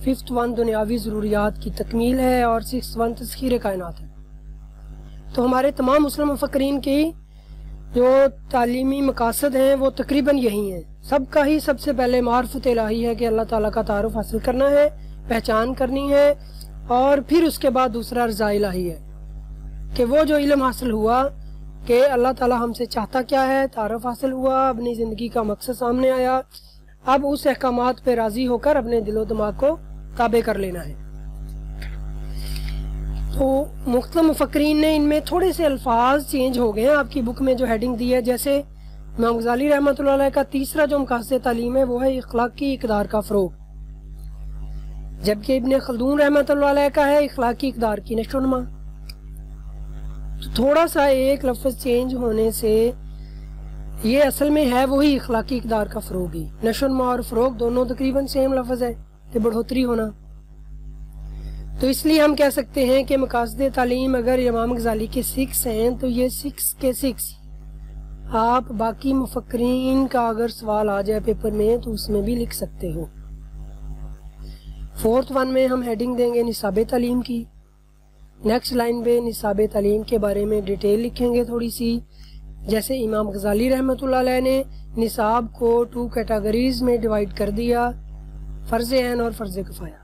5th one دنیاوی ضروریات کی تکمیل ہے اور 6th ون تسخیر کائنات ہے۔ تو ہمارے تمام مسلم مفکرین کی جو تعلیمی مقاصد ہیں وہ تقریباً یہی ہیں۔ سب کا ہی سب سے پہلے معرفت الہی ہے کہ اللہ تعالیٰ کا تعارف حاصل کرنا ہے، پہچان کرنی ہے، اور پھر اس کے بعد دوسرا رضا الہی ہے کہ وہ جو علم حاصل ہوا کہ اللہ تعالیٰ ہم سے چاہتا کیا ہے، تعارف حاصل ہوا، اپنی زندگی کا مقصد سامنے آیا، اب اس احکامات پہ راضی ہو کر اپنے دل و دماغ کو تابع کر لینا ہے۔ تو مختلف مفکرین نے ان میں تھوڑے سے الفاظ چینج ہو گئے ہیں۔ آپ کی بک میں جو ہیڈنگ دی ہے، جیسے امام غزالی رحمۃ اللہ علیہ کا تیسرا جو مقاصد تعلیم ہے وہ ہے اخلاقی اقدار کا فروغ، جبکہ ابن خلدون رحمۃ اللہ علیہ کا ہے اخلاقی اقدار کی نشو و نما۔ تو تھوڑا سا ایک لفظ چینج ہونے سے یہ اصل میں ہے وہی اخلاقی اقدار کا فروغ ہی۔ نشو و نما اور فروغ دونوں تقریباً سیم لفظ ہے کہ بڑھوتری ہونا۔ تو اس لیے ہم کہہ سکتے ہیں کہ مقاصد تعلیم اگر امام غزالی کے 6 ہیں تو یہ 6 کے 6 آپ باقی مفکرین کا اگر سوال آ جائے پیپر میں تو اس میں بھی لکھ سکتے ہو۔ 4th ون میں ہم ہیڈنگ دیں گے نصاب تعلیم کی۔ نیکسٹ لائن پہ نصاب تعلیم کے بارے میں ڈیٹیل لکھیں گے تھوڑی سی، جیسے امام غزالی رحمۃ اللہ علیہ نے نصاب کو 2 کیٹیگریز میں ڈیوائیڈ کر دیا، فرض عین اور فرض کفایہ۔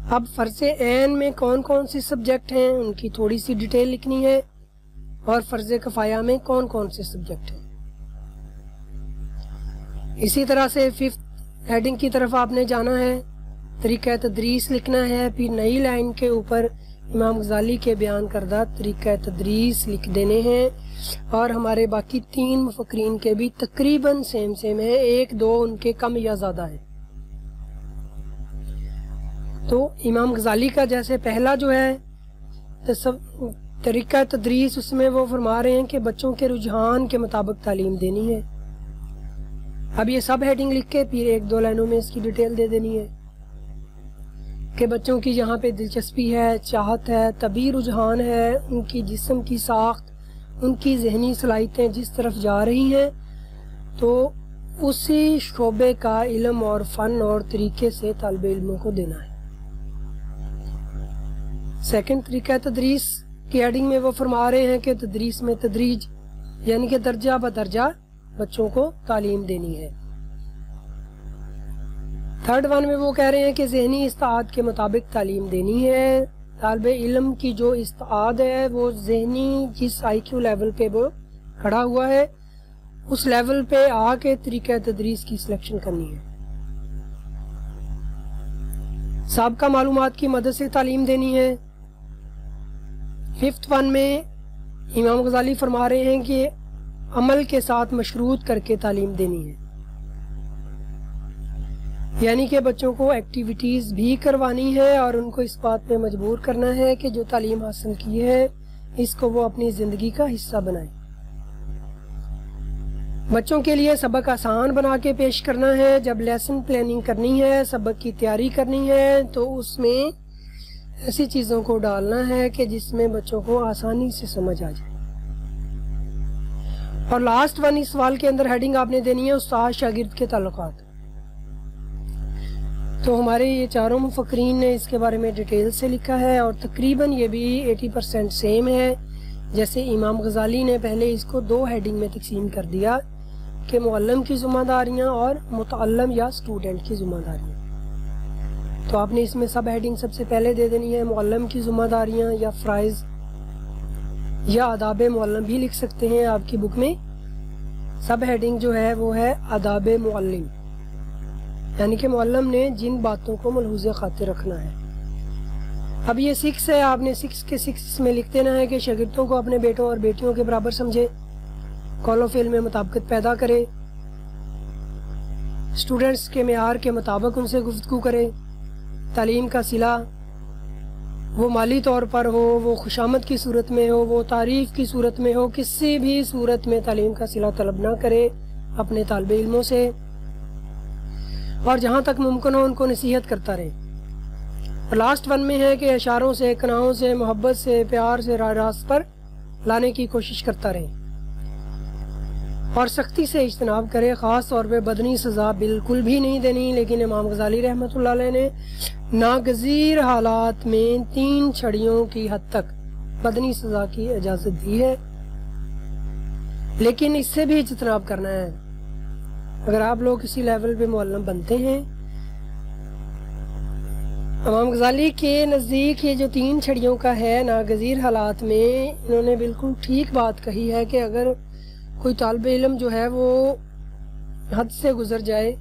اب فرض عین میں کون کون سے سبجیکٹ ہیں ان کی تھوڑی سی ڈیٹیل لکھنی ہے، اور فرض کفایہ میں کون کون سے سبجیکٹ ہیں۔ اسی طرح سے 5th ہیڈنگ کی طرف آپ نے جانا ہے، طریقہ تدریس لکھنا ہے، پھر نئی لائن کے اوپر امام غزالی کے بیان کردہ طریقہ تدریس لکھ دینے ہیں، اور ہمارے باقی 3 مفکرین کے بھی تقریباً سیم ہیں، 1-2 ان کے کم یا زیادہ ہیں۔ تو امام غزالی کا جیسے پہلا جو ہے طریقہ تدریس، اس میں وہ فرما رہے ہیں کہ بچوں کے رجحان کے مطابق تعلیم دینی ہے۔ اب یہ سب ہیڈنگ لکھ کے پھر 1-2 لائنوں میں اس کی ڈیٹیل دے دینی ہے کہ بچوں کی جہاں پہ دلچسپی ہے، چاہت ہے، طبعی رجحان ہے، ان کی جسم کی ساخت، ان کی ذہنی صلاحیتیں جس طرف جا رہی ہیں، تو اسی شعبے کا علم اور فن اور طریقے سے طالب علموں کو دینا ہے۔ 2nd طریقہ تدریس کی ہیڈنگ میں وہ فرما رہے ہیں کہ تدریس میں تدریج، یعنی کہ درجہ بدرجہ بچوں کو تعلیم دینی ہے۔ 3rd ون میں وہ کہہ رہے ہیں کہ ذہنی استعداد کے مطابق تعلیم دینی ہے۔ طالب علم کی جو استعداد ہے وہ ذہنی جس IQ لیول پہ وہ کھڑا ہوا ہے اس لیول پہ آ کے طریقہ تدریس کی سلیکشن کرنی ہے۔ سابقہ معلومات کی مدد سے تعلیم دینی ہے۔ 5th ون میں امام غزالی فرما رہے ہیں کہ عمل کے ساتھ مشروط کر کے تعلیم دینی ہے، یعنی کہ بچوں کو ایکٹیویٹیز بھی کروانی ہے اور ان کو اس بات پہ مجبور کرنا ہے کہ جو تعلیم حاصل کی ہے اس کو وہ اپنی زندگی کا حصہ بنائیں۔ بچوں کے لیے سبق آسان بنا کے پیش کرنا ہے۔ جب لیسن پلاننگ کرنی ہے، سبق کی تیاری کرنی ہے، تو اس میں ایسی چیزوں کو ڈالنا ہے کہ جس میں بچوں کو آسانی سے سمجھ آ جائے۔ اور لاسٹ ون اس سوال کے اندر ہیڈنگ آپ نے دینی ہے استاد شاگرد کے تعلقات۔ تو ہمارے یہ چاروں مفکرین نے اس کے بارے میں ڈیٹیل سے لکھا ہے اور تقریباً یہ بھی 80% سیم ہے۔ جیسے امام غزالی نے پہلے اس کو 2 ہیڈنگ میں تقسیم کر دیا کہ معلم کی ذمہ داریاں اور متعلم یا اسٹوڈنٹ کی ذمہ داریاں۔ تو آپ نے اس میں سب ہیڈنگ سب سے پہلے دے دینی ہے معلم کی ذمہ داریاں یا فرائض یا آداب معلم بھی لکھ سکتے ہیں۔ آپ کی بک میں سب ہیڈنگ جو ہے وہ ہے آداب معلم، یعنی کہ معلم نے جن باتوں کو ملحوظ خاطر رکھنا ہے۔ اب یہ 6 ہے، آپ نے 6 کے 6 اس میں لکھ دینا ہے کہ شاگردوں کو اپنے بیٹوں اور بیٹیوں کے برابر سمجھے، قول و فعل میں مطابقت پیدا کرے، اسٹوڈنٹس کے معیار کے مطابق ان سے گفتگو کرے، تعلیم کا صلہ وہ مالی طور پر ہو، وہ خوشامد کی صورت میں ہو، وہ تعریف کی صورت میں ہو، کسی بھی صورت میں تعلیم کا صلہ طلب نہ کرے اپنے طالب علموں سے، اور جہاں تک ممکن ہو ان کو نصیحت کرتا رہے۔ اور لاسٹ ون میں ہے کہ اشاروں سے، کناؤں سے، محبت سے، پیار سے راہ راست پر لانے کی کوشش کرتا رہے۔ اور سختی سے اجتناب کرے، خاص طور پہ بدنی سزا بالکل بھی نہیں دینی۔ لیکن امام غزالی رحمۃ اللہ علیہ نے ناگزیر حالات میں 3 چھڑیوں کی حد تک بدنی سزا کی اجازت دی ہے، لیکن اس سے بھی اجتناب کرنا ہے۔ اگر آپ لوگ کسی لیول پہ معلم بنتے ہیں، امام غزالی کے نزدیک یہ جو 3 چھڑیوں کا ہے ناگزیر حالات میں، انہوں نے بالکل ٹھیک بات کہی ہے کہ اگر کوئی طالب علم جو ہے وہ حد سے گزر جائے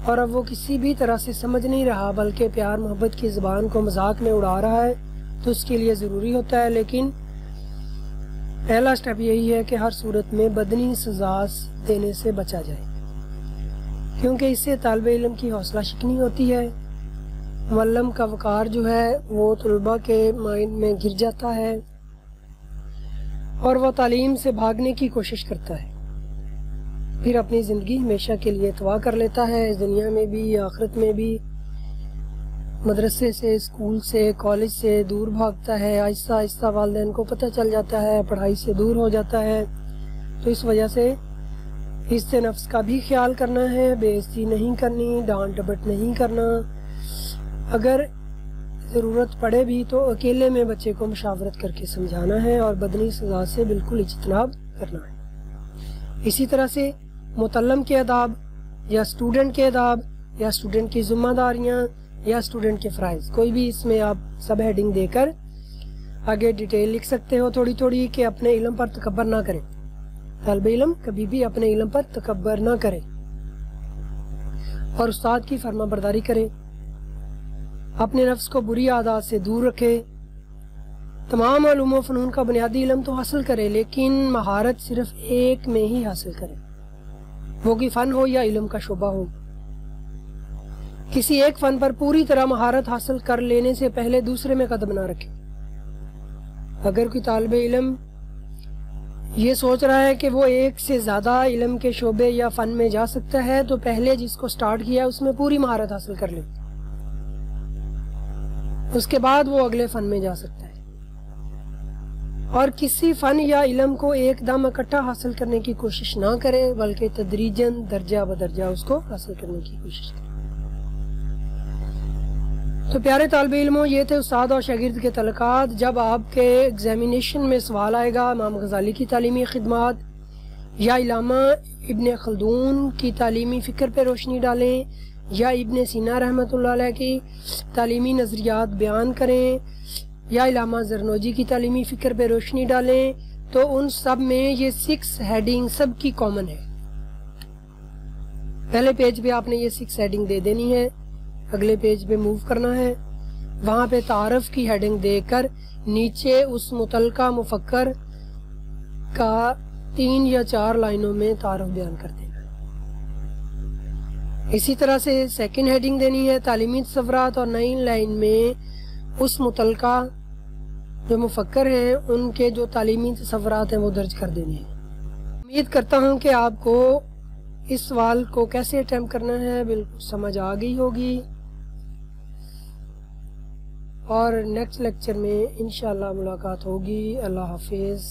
اور اب وہ کسی بھی طرح سے سمجھ نہیں رہا بلکہ پیار محبت کی زبان کو مذاق میں اڑا رہا ہے، تو اس کے لیے ضروری ہوتا ہے، لیکن پہلا سٹیپ یہی ہے کہ ہر صورت میں بدنی سزا دینے سے بچا جائے، کیونکہ اس سے طالب علم کی حوصلہ شکنی ہوتی ہے، معلم کا وقار جو ہے وہ طلباء کے مائنڈ میں گر جاتا ہے اور وہ تعلیم سے بھاگنے کی کوشش کرتا ہے، پھر اپنی زندگی ہمیشہ کے لیے تباہ کر لیتا ہے، اس دنیا میں بھی آخرت میں بھی۔ مدرسے سے، اسکول سے، کالج سے دور بھاگتا ہے، آہستہ آہستہ والدین کو پتہ چل جاتا ہے، پڑھائی سے دور ہو جاتا ہے، تو اس وجہ سے حفظ نفس کا بھی خیال کرنا ہے، بے عزتی نہیں کرنی، ڈانٹ ڈپٹ نہیں کرنا، اگر ضرورت پڑے بھی تو اکیلے میں بچے کو مشاورت کر کے سمجھانا ہے اور بدنی سزا سے بالکل اجتناب کرنا ہے۔ اسی طرح سے متعلم کے آداب یا اسٹوڈنٹ کے آداب یا اسٹوڈنٹ کی ذمہ داریاں یا اسٹوڈنٹ کے فرائض، کوئی بھی اس میں آپ سب ہیڈنگ دے کر آگے ڈیٹیل لکھ سکتے ہو تھوڑی تھوڑی، کہ اپنے علم پر تکبر نہ کریں، طالب علم کبھی بھی اپنے علم پر تکبر نہ کرے اور استاد کی فرما برداری کرے، اپنے نفس کو بری عادات سے دور رکھے، تمام علوم و فنون کا بنیادی علم تو حاصل کرے لیکن مہارت صرف ایک میں ہی حاصل کرے، وہ کوئی فن ہو یا علم کا شعبہ ہو۔ کسی ایک فن پر پوری طرح مہارت حاصل کر لینے سے پہلے دوسرے میں قدم نہ رکھے۔ اگر کوئی طالب علم یہ سوچ رہا ہے کہ وہ ایک سے زیادہ علم کے شعبے یا فن میں جا سکتا ہے تو پہلے جس کو سٹارٹ کیا اس میں پوری مہارت حاصل کر لے، اس کے بعد وہ اگلے فن میں جا سکتا ہے۔ اور کسی فن یا علم کو ایک دم اکٹھا حاصل کرنے کی کوشش نہ کرے بلکہ تدریجاً درجہ بدرجہ اس کو حاصل کرنے کی کوشش کرے۔ تو پیارے طالب علموں، یہ تھے استاد اور شاگرد کے تعلقات۔ جب آپ کے ایگزامینیشن میں سوال آئے گا امام غزالی کی تعلیمی خدمات یا علامہ ابن خلدون کی تعلیمی فکر پہ روشنی ڈالیں یا ابن سینا رحمۃ اللہ علیہ کی تعلیمی نظریات بیان کریں یا علامہ زرنوجی کی تعلیمی فکر پہ روشنی ڈالیں، تو ان سب میں یہ 6 ہیڈنگ سب کی کامن ہے۔ پہلے پیج پہ آپ نے یہ 6 ہیڈنگ دے دینی ہے، اگلے پیج پہ موو کرنا ہے، وہاں پہ تعارف کی ہیڈنگ دے کر نیچے اس متعلقہ مفکر کا 3 یا 4 لائنوں میں تعارف بیان کر دینا ہے۔ اسی طرح سے سیکنڈ ہیڈنگ دینی ہے تعلیمی تصورات، اور 9 لائن میں اس متعلقہ جو مفکر ہیں ان کے جو تعلیمی تصورات ہیں وہ درج کر دینے ہیں۔ امید کرتا ہوں کہ آپ کو اس سوال کو کیسے اٹیمپٹ کرنا ہے بالکل سمجھ آ گئی ہوگی، اور نیکسٹ لیکچر میں انشاءاللہ ملاقات ہوگی۔ اللہ حافظ۔